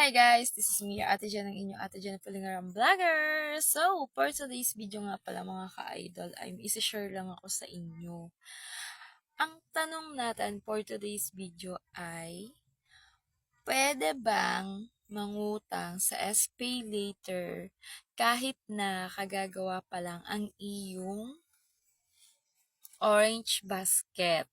Hi guys, this is me, Ate Jan, ang inyong Ate Jan Pulingaram Vlogger. So, for today's video nga pala mga ka-idol, ay isi-share lang ako sa inyo. Ang tanong natin for today's video ay, pwede bang mangutang sa SPay later kahit na kagagawa pa lang ang iyong orange basket?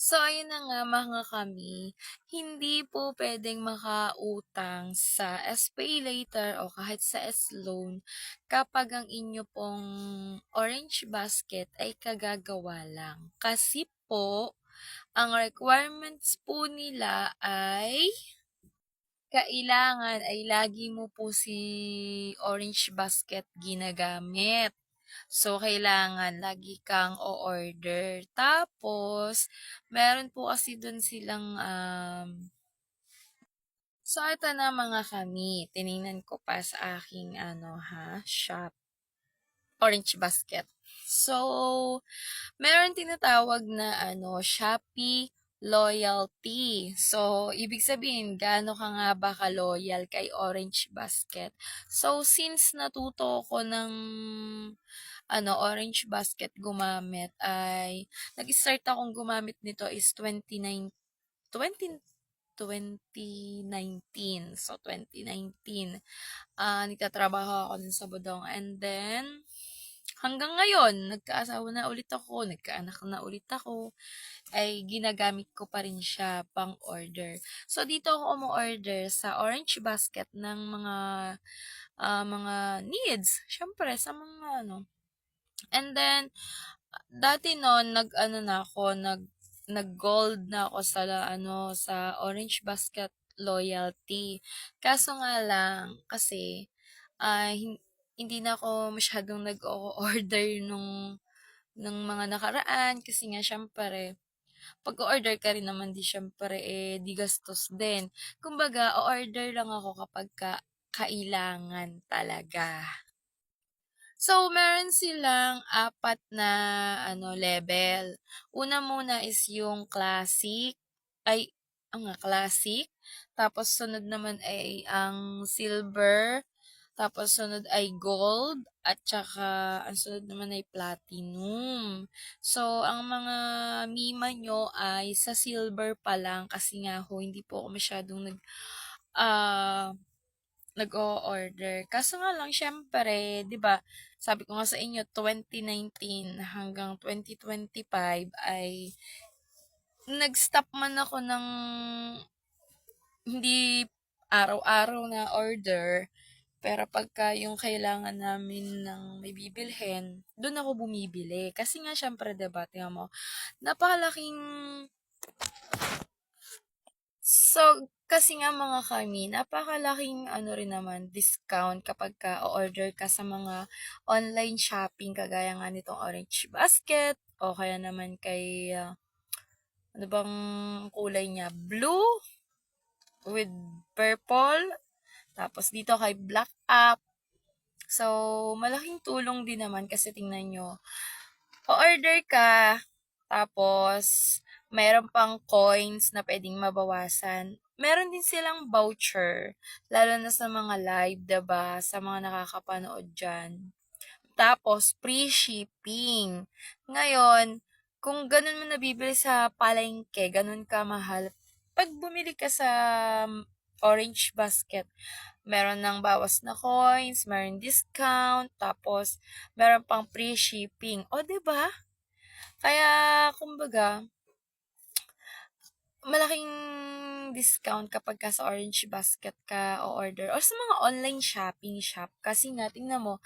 So, ayun na nga mga kami, hindi po pwedeng makautang sa SPay later o kahit sa S-loan kapag ang inyo pong orange basket ay kagagawa lang. Kasi po, ang requirements po nila ay kailangan ay lagi mo po si orange basket ginagamit. So, kailangan lagi kang o-order. Tapos, meron po kasi dun silang, so ito na mga kami, tiningnan ko pa sa aking, shop, orange basket. So, meron tinatawag na, Shopee loyalty. So, ibig sabihin, gaano ka nga ba ka-loyal kay Orange Basket? So, since natuto ko ng Orange Basket gumamit ay nag-start akong gumamit nito is 2019. So, 2019, nagtatrabaho ako dun sa Budong. And then, hanggang ngayon, nagkaasawa na ulit ako, nagkaanak na ulit ako, ay ginagamit ko pa rin siya pang order. So, dito ako umu-order sa Orange Basket ng mga needs. Syempre, sa mga And then, dati noon, nag-ano na ako, nag-gold na ako sa sa Orange Basket loyalty. Kaso nga lang kasi hindi na ako masyadong nag-o-order ng mga nakaraan kasi nga syempre pag-o-order ka rin naman di syempre di gastos din. Kumbaga, o-order lang ako kapag kailangan talaga. So, meron silang apat na level. Una muna is yung classic, ay, classic. Tapos, sunod naman ay ang silver. Tapos, sunod ay gold. At saka, ang sunod naman ay platinum. So, ang mga mima nyo ay sa silver pa lang kasi nga ho, hindi po ako masyadong ah, nag-o-order. Kaso nga lang, syempre, di ba, sabi ko nga sa inyo, 2019 hanggang 2025 ay nag-stop man ako ng hindi araw-araw na order. Pero pagka yung kailangan namin ng may bibilhin, doon ako bumibili. Kasi nga, syempre, diba, tingnan mo, napakalaking So, kasi nga mga kami, napakalaking rin naman, discount kapag order ka sa mga online shopping kagaya nga nitong Orange Basket o kaya naman kay, ano bang kulay niya? Blue with purple. Tapos dito kay Black Up. So, malaking tulong din naman kasi tingnan nyo, o-order ka, tapos mayroon pang coins na pwedeng mabawasan. Meron din silang voucher, lalo na sa mga live, 'di ba? Sa mga nakakapanood diyan. Tapos free shipping. Ngayon, kung ganun mo nabibili sa palengke, ganun ka mahal. Pag bumili ka sa Orange Basket, meron ng bawas na coins, meron discount, tapos meron pang free shipping. O, 'di ba? Kaya, kumbaga, malaking discount kapag ka sa Orange Basket ka o order or sa mga online shopping shop. Kasi nga, tingnan mo,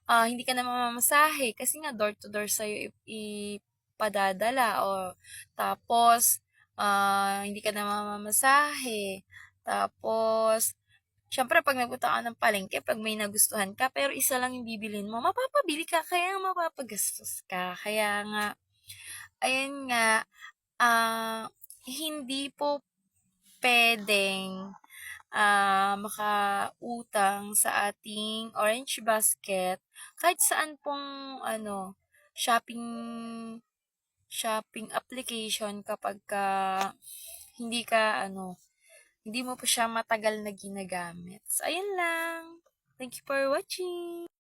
hindi ka na mamamasahe kasi nga door to door sa'yo ipadadala o tapos, hindi ka na mamamasahe. Tapos, syempre, pag nagpunta ka ng palengke, pag may nagustuhan ka, pero isa lang yung bibilin mo, mapapabili ka, kaya mapapagastos ka. Kaya nga, ayun nga, hindi po pwedeng makautang sa ating Orange Basket kahit saan pong shopping shopping application kapag hindi ka hindi mo pa siya matagal na ginagamit. So, ayun lang. Thank you for watching.